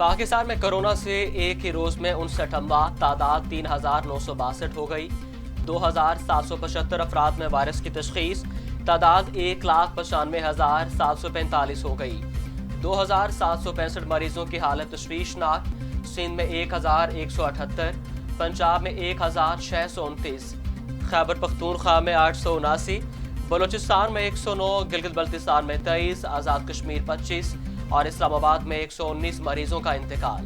पाकिस्तान में कोरोना से एक ही रोज में 59 अमवात, तादाद 3,962 हो गई। 2,775 अफराद में वायरस की तशखीस, तादाद 1,95,745 हो गई। 2,765 मरीजों की हालत तशवीशनाक। सिंध में 1,178, पंजाब में 1,629, खैबर पख्तूनख्वा में 879, बलूचिस्तान में 109, गिलगित बल्तिस्तान में 23, आज़ाद कश्मीर 25 और इस्लामाबाद में 119 मरीजों का इंतकाल।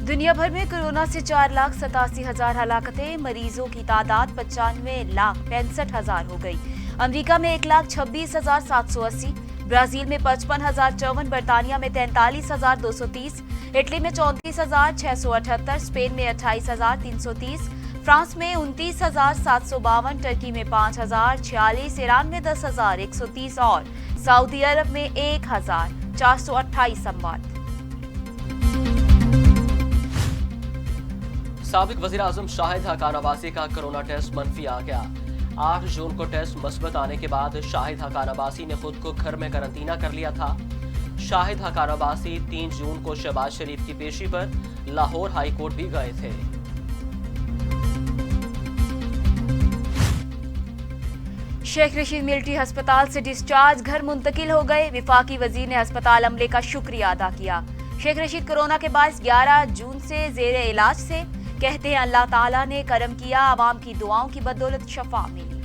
दुनिया भर में कोरोना से 4,87,000 हलाकतें, मरीजों की तादाद 95,65,000 हो गई। अमेरिका में 1,26,780, ब्राजील में 55,054, बर्तानिया में 43,230, इटली में 34,678, स्पेन में 28,330, फ्रांस में 29,752, टर्की में 5,046, ईरान में 10,130 और सऊदी अरब में 1,428 अमवात। साबिक वज़ीर आज़म शाहिद हक़ान अब्बासी का कोरोना टेस्ट मनफी आ गया। 8 जून को टेस्ट मस्बत आने के बाद शाहिद हक़ान अब्बासी ने खुद को घर में करंतना कर लिया था। शाहिद हक़ान अब्बासी 3 जून को शहबाज शरीफ की पेशी पर लाहौर हाई कोर्ट भी गए थे। शेख रशीद मिलिट्री अस्पताल से डिस्चार्ज, घर मुंतकिल हो गए। वफाकी वजीर ने अस्पताल अमले का शुक्रिया अदा किया। शेख रशीद कोरोना के बाद 11 जून से जेरे इलाज से, कहते हैं अल्लाह ताला ने करम किया, आवाम की दुआओं की बदौलत शफा मिली।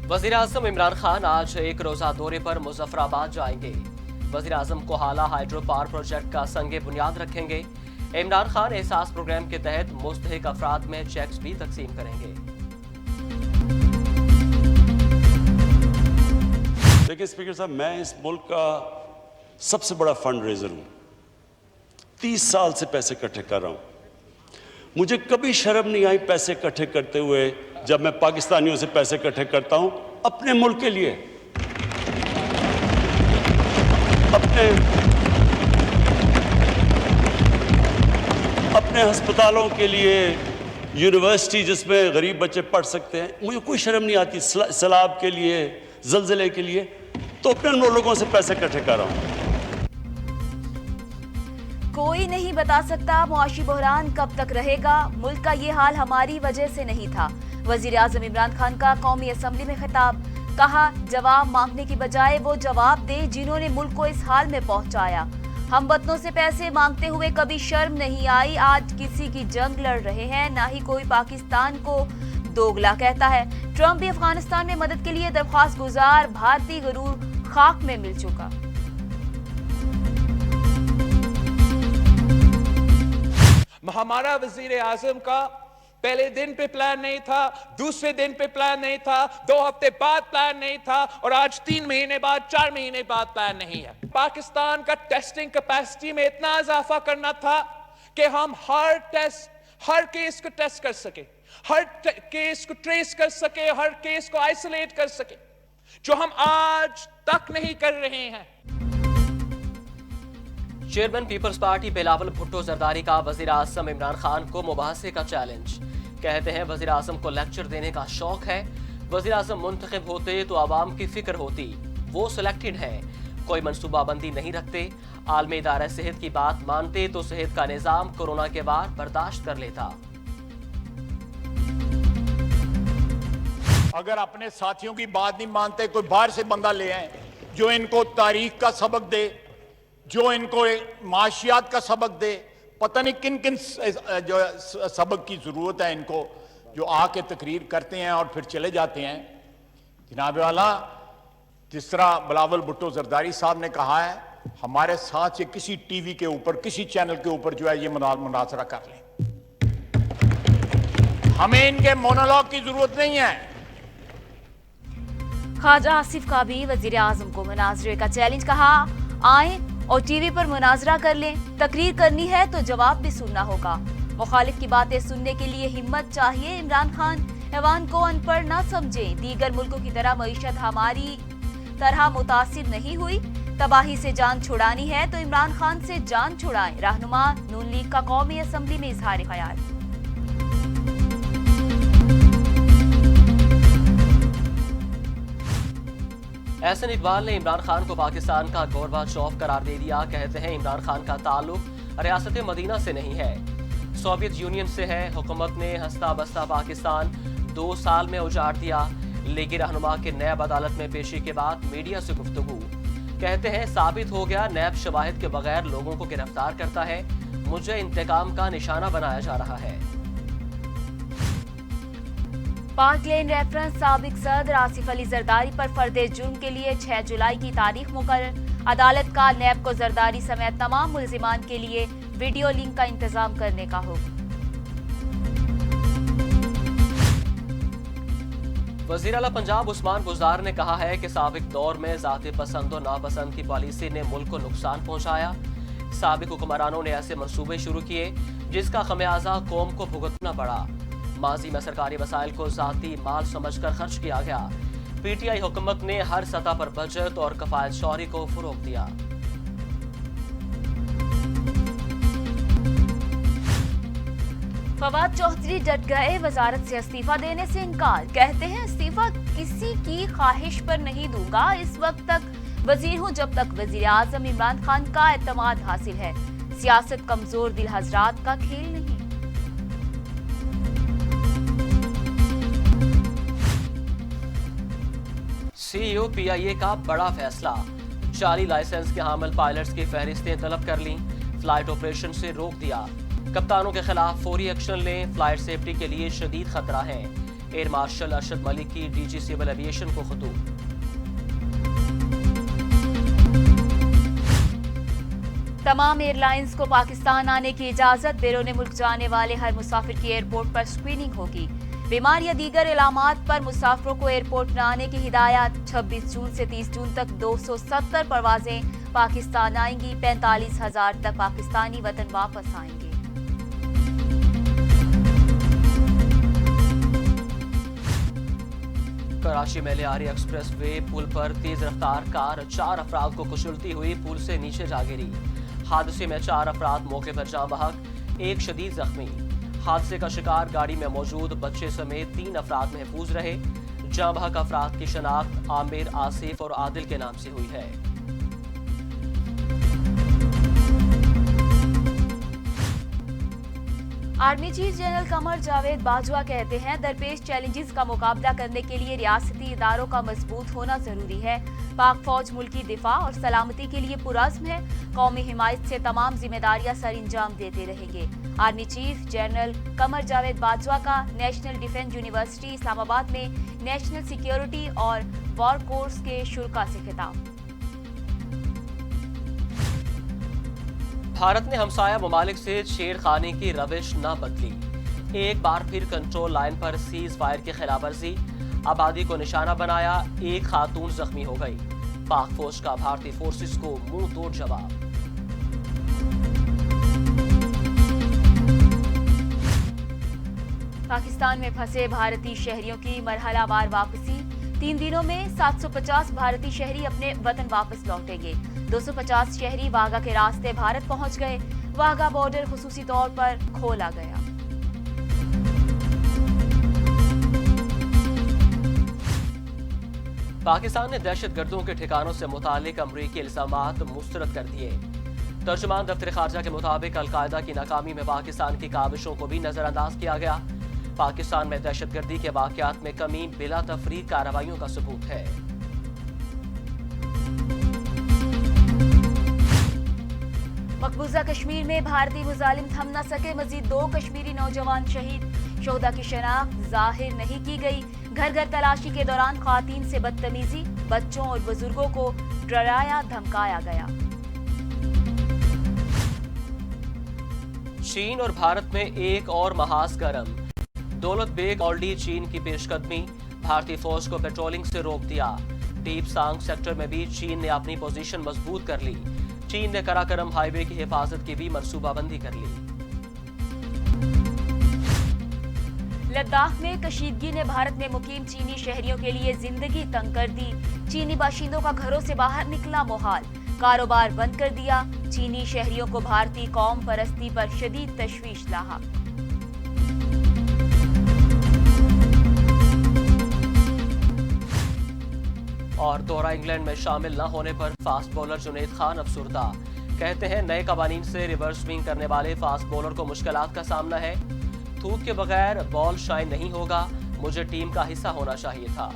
वज़ीर आज़म इमरान खान आज एक रोज़ा दौरे पर मुजफ्फराबाद जाएंगे। वज़ीर आज़म को हाला हाइड्रो पावर प्रोजेक्ट का संगे बुनियाद रखेंगे। इमरान खान एहसास प्रोग्राम के तहत मुस्तहिक अफराद में चेक्स भी तकसीम करेंगे। देखिए स्पीकर साहब, मैं इस मुल्क का सबसे बड़ा फंड रेजर हूं। 30 साल से पैसे इकट्ठे कर रहा हूं। मुझे कभी शर्म नहीं आई पैसे इकट्ठे करते हुए, जब मैं पाकिस्तानियों से पैसे इकट्ठे करता हूं अपने मुल्क के लिए, अपने अस्पतालों के लिए, यूनिवर्सिटी जिसमें गरीब बच्चे पढ़ सकते हैं। मुझे कोई शर्म नहीं आती। सैलाब के लिए, ज़लज़ले के लिए, तो अपने लोगों से पैसे इकट्ठे कर रहा हूं। कोई नहीं बता सकता मुआशी बहरान कब तक रहेगा। मुल्क का ये हाल हमारी वजह से नहीं था। वजीर आज़म इमरान खान का कौमी असम्बली में खिताब, कहा जवाब मांगने की बजाय वो जवाब दे जिन्होंने मुल्क को इस हाल में पहुंचाया। हम वतनों से पैसे मांगते हुए कभी शर्म नहीं आई। आज किसी की जंग लड़ रहे हैं, ना ही कोई पाकिस्तान को दोगला कहता है। ट्रंप भी अफगानिस्तान में मदद के लिए दरख्वास्त गुजार, भारतीय गरूर खाक में मिल चुका। हमारा वजीर आजम का पहले दिन पे प्लान नहीं था, दूसरे दिन पे प्लान नहीं था, 2 हफ्ते बाद प्लान नहीं था, और आज 3 महीने बाद, 4 महीने बाद प्लान नहीं है। पाकिस्तान का टेस्टिंग कैपेसिटी में इतना इजाफा करना था कि हम हर केस को टेस्ट कर सके, हर केस को ट्रेस कर सके, हर केस को आइसोलेट कर सके, जो हम आज तक नहीं कर रहे हैं। चेयरमैन पीपल्स पार्टी बिलावल भुट्टो जरदारी का वज़ीर आज़म इमरान खान को मुबाहसे का चैलेंज। कहते हैं वज़ीर आज़म को लेक्चर देने का शौक है। वज़ीर आज़म मुंतखब होते तो आवाम की फिक्र होती, वो सिलेक्टेड है, कोई मनसूबाबंदी नहीं रखते। आलमी इदारा सेहत की बात मानते तो सेहत का निज़ाम कोरोना के बाद बर्दाश्त कर लेता। अगर अपने साथियों की बात नहीं मानते, कोई बाहर से बंदा ले आए जो इनको तारीख का सबक दे, जो इनको माशियात का सबक दे, पता नहीं किन किन जो सबक की जरूरत है इनको, जो आके तकरीर करते हैं और फिर चले जाते हैं। जनाब वाला, जिस तरह बिलावल भुट्टो जरदारी साहब ने कहा है, हमारे साथ से किसी टीवी के ऊपर, किसी चैनल के ऊपर जो है ये मुनाजरा कर लें। हमें इनके मोनोलॉग की जरूरत नहीं है। ख्वाजा आसिफ का भी वजीर आजम को मुनाजरे का चैलेंज, कहा आए और टीवी पर मुनाजरा कर लें। तकरीर करनी है तो जवाब भी सुनना होगा। मुखालिफ की बातें सुनने के लिए हिम्मत चाहिए। इमरान खान ऐवान को अनपढ़ न समझें। दीगर मुल्कों की तरह मईशत हमारी तरह मुतासिर नहीं हुई। तबाही से जान छुड़ानी है तो इमरान खान से जान छुड़ाएं। रहनुमा नून लीग का कौमी असम्बली में इजहार ख्याल। एहसन इकबाल ने इमरान खान को पाकिस्तान का गोरबाचोफ करार दे दिया। कहते हैं इमरान खान का ताल्लुक रियासत मदीना से नहीं है, सोवियत यूनियन से है। हुकूमत ने हंसता बसता पाकिस्तान 2 साल में उजाड़ दिया। लीगी रहनुमा के नैब अदालत में पेशी के बाद मीडिया से गुफ्तगू। कहते हैं साबित हो गया नैब शवाहिद के बगैर लोगों को गिरफ्तार करता है, मुझे इंतकाम का निशाना बनाया जा रहा है। पाक लेन रेफरेंस साबिक सदर आसिफ अली जरदारी पर फर्दे जुर्म के लिए 6 जुलाई की तारीख मुकर्रर। अदालत का नैब को जरदारी समेत तमाम मुल्जिमान के लिए वीडियो लिंक का इंतजाम करने का हुक्म। वज़ीर आला पंजाब उस्मान बुज़दार ने कहा है कि साबिक दौर में ज़ाती पसंद और नापसंद की पॉलिसी ने मुल्क को नुकसान पहुंचाया। साबिक हुक्मरानों ने ऐसे मंसूबे शुरू किए जिसका खमियाजा कौम को भुगतना पड़ा। माजी में सरकारी वसाइल को ज़ाती माल समझकर खर्च किया गया। पीटीआई हुकूमत ने हर सतह पर बचत और कफायत शौरी को फरोग दिया। फवाद चौधरी डट गए, वजारत से इस्तीफा देने से इनकार। कहते हैं इस्तीफा किसी की ख्वाहिश पर नहीं दूंगा, इस वक्त तक वजीर हूं जब तक वजीर आजम इमरान खान का एतमाद हासिल है। सियासत कमजोर दिल हजरात का खेल नहीं। सीईओ पीआईए का बड़ा फैसला, जाली लाइसेंस के हामिल पायलट्स की फहरिस्तें तलब कर लीं, फ्लाइट ऑपरेशन से रोक दिया। कप्तानों के खिलाफ फौरी एक्शन लें, फ्लाइट सेफ्टी के लिए शदीद खतरा है। एयर मार्शल अरशद मलिक की डीजी सिविल एविएशन को खतूत। तमाम एयरलाइंस को पाकिस्तान आने की इजाजत, बैरून मुल्क जाने वाले हर मुसाफिर की एयरपोर्ट पर स्क्रीनिंग होगी। बीमार या दीगर इलामात पर मुसाफिरों को एयरपोर्ट न आने की हिदायत। 26 जून से 30 जून तक 270 परवाजें पाकिस्तान आएंगी, 45,000 तक पाकिस्तानी वतन वापस आएंगे। कराची में लियारी एक्सप्रेस वे पुल पर तेज रफ्तार कार 4 अफराद को कुचलती हुई पुल से नीचे जा गिरी। हादसे में 4 अफराद मौके पर जाँ बहक, 1 शदीद जख्मी। हादसे का शिकार गाड़ी में मौजूद बच्चे समेत 3 अफराद महफूज रहे। जाँ बहक अफराद की शनाख्त आमिर, आसिफ और आदिल के नाम से हुई है। Army chief general Qamar Javed Bajwa कहते हैं दरपेश चैलेंजेस का मुकाबला करने के लिए रियासती इदारों का मजबूत होना जरूरी है। पाक फौज मुल्की दिफा और सलामती के लिए पुरअज़्म है, कौमी हिमायत से तमाम जिम्मेदारियां सर अंजाम देते रहेंगे। Army chief general Qamar Javed Bajwa का नेशनल डिफेंस यूनिवर्सिटी इस्लामाबाद में नेशनल सिक्योरिटी और वॉर कोर्स के शुरा से खिताब। भारत ने हमसाया ममालिक से छेड़खानी की रविश न बदली। एक बार फिर कंट्रोल लाइन पर सीज फायर की खिलाफवर्जी, आबादी को निशाना बनाया, 1 खातून जख्मी हो गई। पाक फौज का भारतीय फोर्सेस को मुंह तोड़ जवाब। पाकिस्तान में फंसे भारतीय शहरियों की मरहलावार वापसी। 3 दिनों में 750 भारतीय शहरी अपने वतन वापस लौटेंगे। 250 शहरी वाघा के रास्ते भारत पहुंच गए। वाघा बॉर्डर खुसूसी तौर पर खोला गया। पाकिस्तान ने दहशतगर्दों के ठिकानों से मुतालिक अमरीकी इल्जामात मुस्तरद कर दिए। तर्जुमान दफ्तर खारजा के मुताबिक अलकायदा की नाकामी में पाकिस्तान की काविशों को भी नजरअंदाज किया गया। पाकिस्तान में दहशतगर्दी के वाकयात में कमी बिला तफरीक कार्रवाइयों का सबूत है। मकबूजा कश्मीर में भारतीय मुजालिम थम न सके, मजीद 2 कश्मीरी नौजवान शहीद। शोहदा की शनाख्त जाहिर नहीं की गई। घर घर तलाशी के दौरान खातून से बदतमीजी, बच्चों और बुजुर्गों को डराया धमकाया गया। चीन और भारत में एक और महाज गर्म। दौलत बेग ओल्डी चीन की पेशकदमी, भारतीय फौज को पेट्रोलिंग से रोक दिया। डीप सांग सेक्टर में भी चीन ने अपनी पोजीशन मजबूत कर ली। चीन ने कराकरम हाईवे की हिफाजत की भी मनसूबाबंदी कर ली। लद्दाख में कशीदगी ने भारत में मुकीम चीनी शहरियों के लिए जिंदगी तंग कर दी। चीनी बाशिंदों का घरों से बाहर निकला मुहाल, कारोबार बंद कर दिया। चीनी शहरियों को भारतीय कौम परस्ती पर शदीद तशवीश लाहा। اور دوہرا انگلینڈ میں شامل نہ ہونے پر فاسٹ بولر جنید خان افسردہ. کہتے ہیں نئے قوانین سے ریورس سوئنگ کرنے والے فاسٹ بولر کو مشکلات کا سامنا ہے. تھوک کے بغیر بال شائن نہیں ہوگا. مجھے ٹیم کا حصہ ہونا چاہیے تھا.